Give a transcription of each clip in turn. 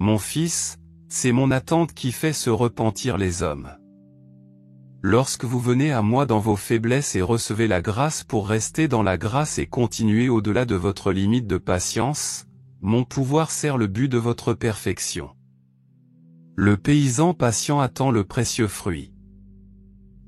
Mon fils, c'est mon attente qui fait se repentir les hommes. Lorsque vous venez à moi dans vos faiblesses et recevez la grâce pour rester dans la grâce et continuer au-delà de votre limite de patience, mon pouvoir sert le but de votre perfection. Le paysan patient attend le précieux fruit.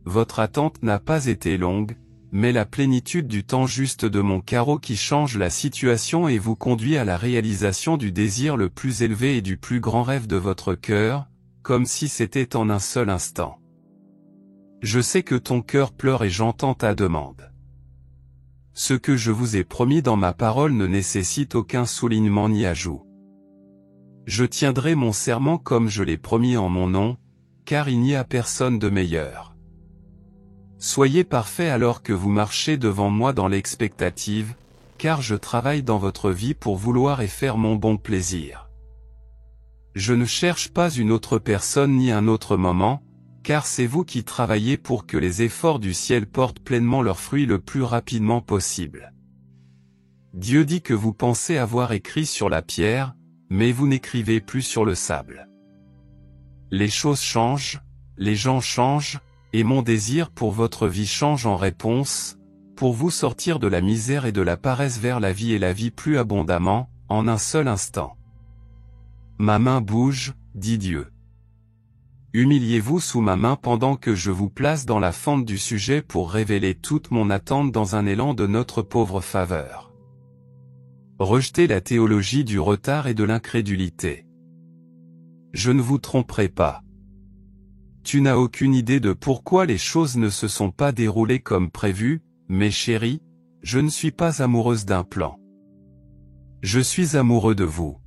Votre attente n'a pas été longue, mais la plénitude du temps juste de mon carreau qui change la situation et vous conduit à la réalisation du désir le plus élevé et du plus grand rêve de votre cœur, comme si c'était en un seul instant. Je sais que ton cœur pleure et j'entends ta demande. Ce que je vous ai promis dans ma parole ne nécessite aucun soulignement ni ajout. Je tiendrai mon serment comme je l'ai promis en mon nom, car il n'y a personne de meilleur. Soyez parfaits alors que vous marchez devant moi dans l'expectative, car je travaille dans votre vie pour vouloir et faire mon bon plaisir. Je ne cherche pas une autre personne ni un autre moment, car c'est vous qui travaillez pour que les efforts du ciel portent pleinement leurs fruits le plus rapidement possible. Dieu dit que vous pensez avoir écrit sur la pierre, mais vous n'écrivez plus sur le sable. Les choses changent, les gens changent, et mon désir pour votre vie change en réponse, pour vous sortir de la misère et de la paresse vers la vie et la vie plus abondamment, en un seul instant. Ma main bouge, dit Dieu. Humiliez-vous sous ma main pendant que je vous place dans la fente du sujet pour révéler toute mon attente dans un élan de notre pauvre faveur. Rejetez la théologie du retard et de l'incrédulité. Je ne vous tromperai pas. Tu n'as aucune idée de pourquoi les choses ne se sont pas déroulées comme prévu, mais chérie, je ne suis pas amoureuse d'un plan. Je suis amoureux de vous.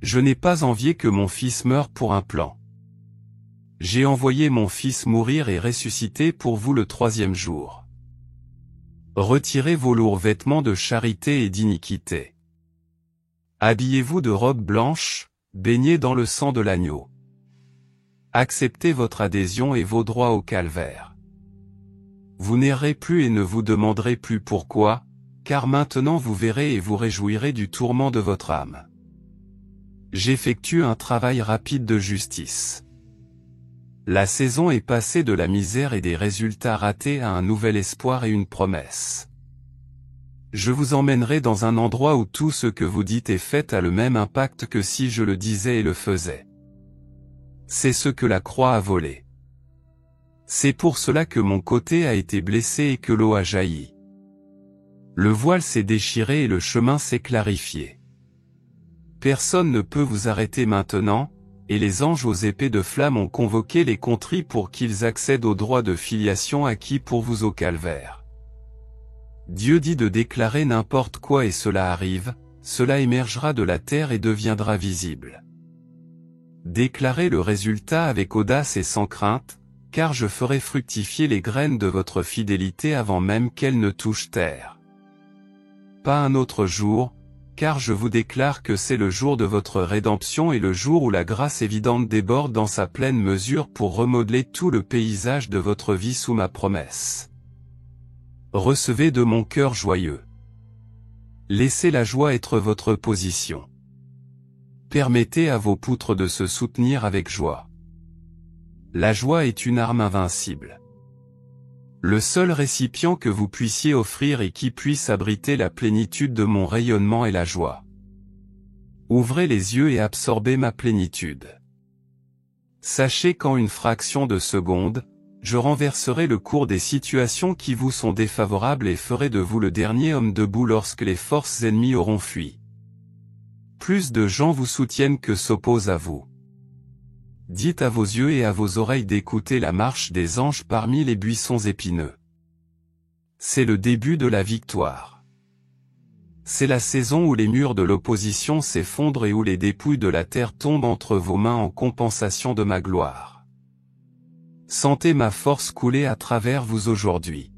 Je n'ai pas envié que mon fils meure pour un plan. J'ai envoyé mon fils mourir et ressusciter pour vous le 3e jour. Retirez vos lourds vêtements de charité et d'iniquité. Habillez-vous de robes blanches, baignez dans le sang de l'agneau. Acceptez votre adhésion et vos droits au calvaire. Vous n'errez plus et ne vous demanderez plus pourquoi, car maintenant vous verrez et vous réjouirez du tourment de votre âme. J'effectue un travail rapide de justice. La saison est passée de la misère et des résultats ratés à un nouvel espoir et une promesse. Je vous emmènerai dans un endroit où tout ce que vous dites et faites a le même impact que si je le disais et le faisais. C'est ce que la croix a volé. C'est pour cela que mon côté a été blessé et que l'eau a jailli. Le voile s'est déchiré et le chemin s'est clarifié. Personne ne peut vous arrêter maintenant, et les anges aux épées de flamme ont convoqué les contrits pour qu'ils accèdent au droit de filiation acquis pour vous au calvaire. Dieu dit de déclarer n'importe quoi et cela arrive, cela émergera de la terre et deviendra visible. Déclarez le résultat avec audace et sans crainte, car je ferai fructifier les graines de votre fidélité avant même qu'elles ne touchent terre. Pas un autre jour, car je vous déclare que c'est le jour de votre rédemption et le jour où la grâce évidente déborde dans sa pleine mesure pour remodeler tout le paysage de votre vie sous ma promesse. Recevez de mon cœur joyeux. Laissez la joie être votre position. Permettez à vos poutres de se soutenir avec joie. La joie est une arme invincible. Le seul récipient que vous puissiez offrir et qui puisse abriter la plénitude de mon rayonnement est la joie. Ouvrez les yeux et absorbez ma plénitude. Sachez qu'en une fraction de seconde, je renverserai le cours des situations qui vous sont défavorables et ferai de vous le dernier homme debout lorsque les forces ennemies auront fui. Plus de gens vous soutiennent que s'opposent à vous. Dites à vos yeux et à vos oreilles d'écouter la marche des anges parmi les buissons épineux. C'est le début de la victoire. C'est la saison où les murs de l'opposition s'effondrent et où les dépouilles de la terre tombent entre vos mains en compensation de ma gloire. Sentez ma force couler à travers vous aujourd'hui.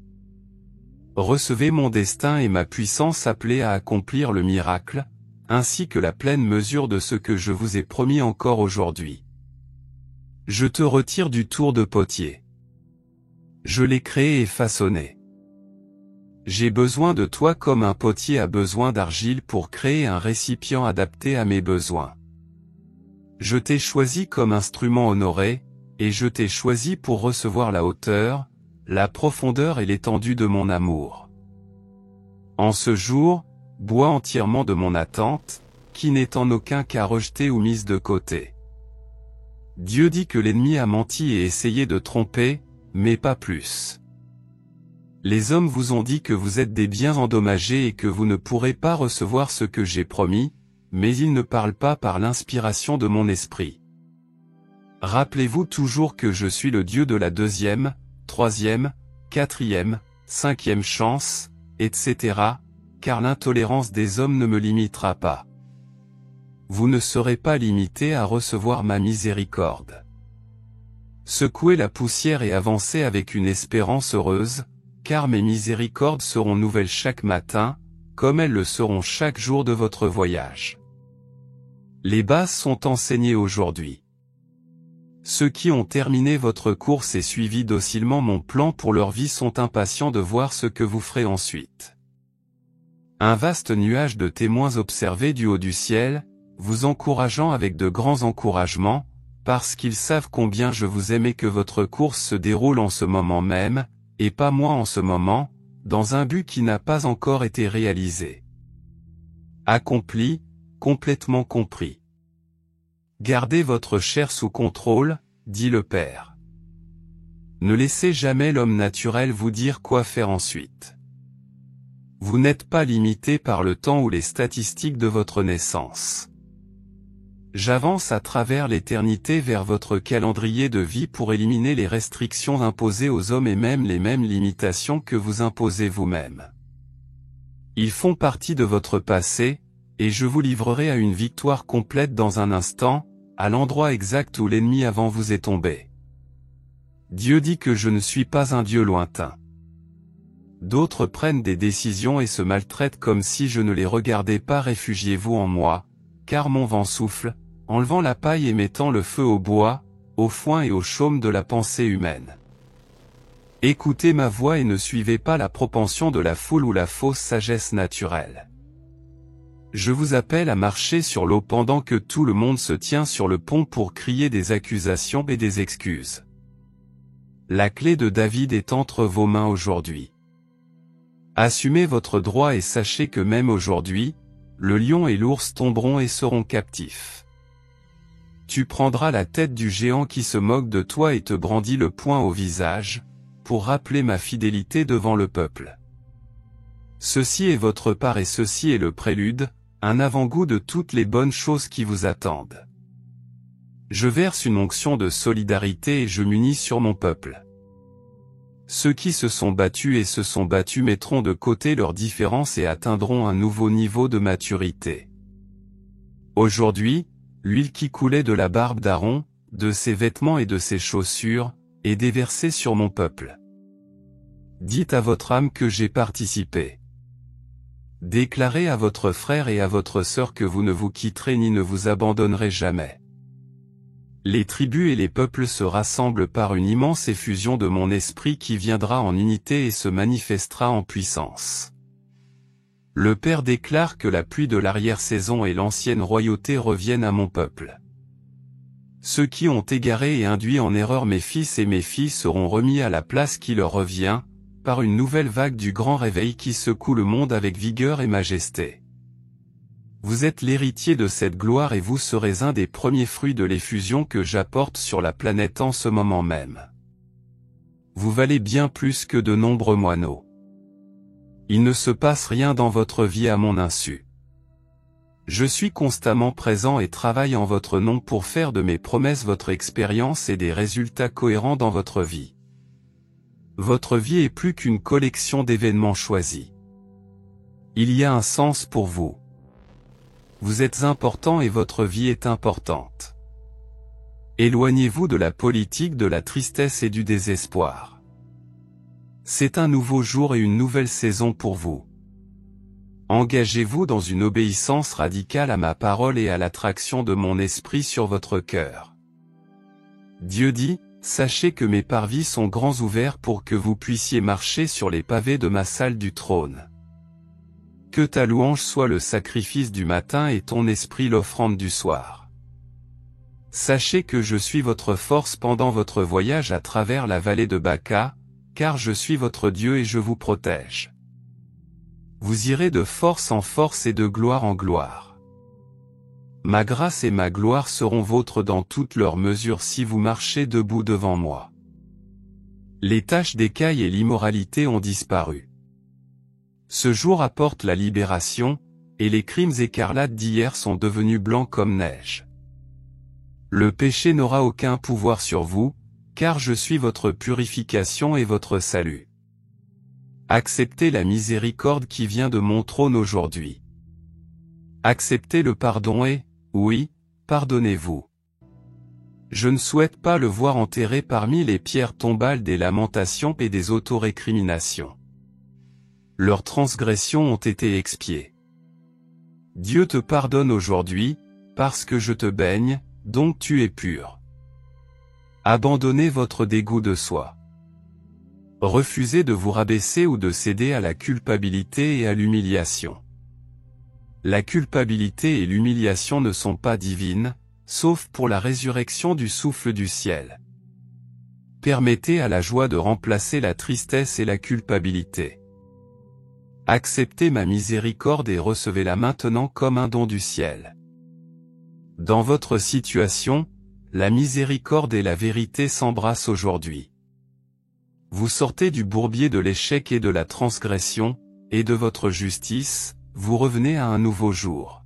Recevez mon destin et ma puissance appelée à accomplir le miracle, ainsi que la pleine mesure de ce que je vous ai promis encore aujourd'hui. Je te retire du tour de potier. Je l'ai créé et façonné. J'ai besoin de toi comme un potier a besoin d'argile pour créer un récipient adapté à mes besoins. Je t'ai choisi comme instrument honoré, et je t'ai choisi pour recevoir la hauteur, la profondeur et l'étendue de mon amour. En ce jour, bois entièrement de mon attente, qui n'est en aucun cas rejetée ou mise de côté. Dieu dit que l'ennemi a menti et essayé de tromper, mais pas plus. Les hommes vous ont dit que vous êtes des biens endommagés et que vous ne pourrez pas recevoir ce que j'ai promis, mais ils ne parlent pas par l'inspiration de mon esprit. Rappelez-vous toujours que je suis le Dieu de la deuxième, troisième, quatrième, cinquième chance, etc., car l'intolérance des hommes ne me limitera pas. Vous ne serez pas limité à recevoir ma miséricorde. Secouez la poussière et avancez avec une espérance heureuse, car mes miséricordes seront nouvelles chaque matin, comme elles le seront chaque jour de votre voyage. Les bases sont enseignées aujourd'hui. Ceux qui ont terminé votre course et suivi docilement mon plan pour leur vie sont impatients de voir ce que vous ferez ensuite. Un vaste nuage de témoins observés du haut du ciel, vous encourageant avec de grands encouragements, parce qu'ils savent combien je vous aime et que votre course se déroule en ce moment même, et pas moi en ce moment, dans un but qui n'a pas encore été réalisé. Accompli, complètement compris. Gardez votre chair sous contrôle, dit le Père. Ne laissez jamais l'homme naturel vous dire quoi faire ensuite. Vous n'êtes pas limité par le temps ou les statistiques de votre naissance. J'avance à travers l'éternité vers votre calendrier de vie pour éliminer les restrictions imposées aux hommes et même les mêmes limitations que vous imposez vous-même. Ils font partie de votre passé, et je vous livrerai à une victoire complète dans un instant, à l'endroit exact où l'ennemi avant vous est tombé. Dieu dit que je ne suis pas un Dieu lointain. D'autres prennent des décisions et se maltraitent comme si je ne les regardais pas. Réfugiez-vous en moi, car mon vent souffle, enlevant la paille et mettant le feu au bois, au foin et au chaume de la pensée humaine. Écoutez ma voix et ne suivez pas la propension de la foule ou la fausse sagesse naturelle. Je vous appelle à marcher sur l'eau pendant que tout le monde se tient sur le pont pour crier des accusations et des excuses. La clé de David est entre vos mains aujourd'hui. Assumez votre droit et sachez que même aujourd'hui, le lion et l'ours tomberont et seront captifs. Tu prendras la tête du géant qui se moque de toi et te brandit le poing au visage, pour rappeler ma fidélité devant le peuple. Ceci est votre part et ceci est le prélude, un avant-goût de toutes les bonnes choses qui vous attendent. Je verse une onction de solidarité et je m'unis sur mon peuple. Ceux qui se sont battus et se sont battus mettront de côté leurs différences et atteindront un nouveau niveau de maturité. Aujourd'hui, l'huile qui coulait de la barbe d'Aaron, de ses vêtements et de ses chaussures, est déversée sur mon peuple. Dites à votre âme que j'ai participé. Déclarez à votre frère et à votre sœur que vous ne vous quitterez ni ne vous abandonnerez jamais. Les tribus et les peuples se rassemblent par une immense effusion de mon esprit qui viendra en unité et se manifestera en puissance. Le Père déclare que la pluie de l'arrière-saison et l'ancienne royauté reviennent à mon peuple. Ceux qui ont égaré et induit en erreur mes fils et mes filles seront remis à la place qui leur revient, par une nouvelle vague du grand réveil qui secoue le monde avec vigueur et majesté. Vous êtes l'héritier de cette gloire et vous serez un des premiers fruits de l'effusion que j'apporte sur la planète en ce moment même. Vous valez bien plus que de nombreux moineaux. Il ne se passe rien dans votre vie à mon insu. Je suis constamment présent et travaille en votre nom pour faire de mes promesses votre expérience et des résultats cohérents dans votre vie. Votre vie est plus qu'une collection d'événements choisis. Il y a un sens pour vous. Vous êtes important et votre vie est importante. Éloignez-vous de la politique, de la tristesse et du désespoir. C'est un nouveau jour et une nouvelle saison pour vous. Engagez-vous dans une obéissance radicale à ma parole et à l'attraction de mon esprit sur votre cœur. Dieu dit, sachez que mes parvis sont grands ouverts pour que vous puissiez marcher sur les pavés de ma salle du trône. Que ta louange soit le sacrifice du matin et ton esprit l'offrande du soir. Sachez que je suis votre force pendant votre voyage à travers la vallée de Baca, car je suis votre Dieu et je vous protège. Vous irez de force en force et de gloire en gloire. Ma grâce et ma gloire seront vôtres dans toutes leurs mesures si vous marchez debout devant moi. Les taches d'écaille et l'immoralité ont disparu. Ce jour apporte la libération, et les crimes écarlates d'hier sont devenus blancs comme neige. Le péché n'aura aucun pouvoir sur vous, car je suis votre purification et votre salut. Acceptez la miséricorde qui vient de mon trône aujourd'hui. Acceptez le pardon et, oui, pardonnez-vous. Je ne souhaite pas le voir enterré parmi les pierres tombales des lamentations et des autorécriminations. Leurs transgressions ont été expiées. Dieu te pardonne aujourd'hui, parce que je te baigne, donc tu es pur. Abandonnez votre dégoût de soi. Refusez de vous rabaisser ou de céder à la culpabilité et à l'humiliation. La culpabilité et l'humiliation ne sont pas divines, sauf pour la résurrection du souffle du ciel. Permettez à la joie de remplacer la tristesse et la culpabilité. Acceptez ma miséricorde et recevez-la maintenant comme un don du ciel. Dans votre situation, la miséricorde et la vérité s'embrassent aujourd'hui. Vous sortez du bourbier de l'échec et de la transgression, et de votre justice, vous revenez à un nouveau jour.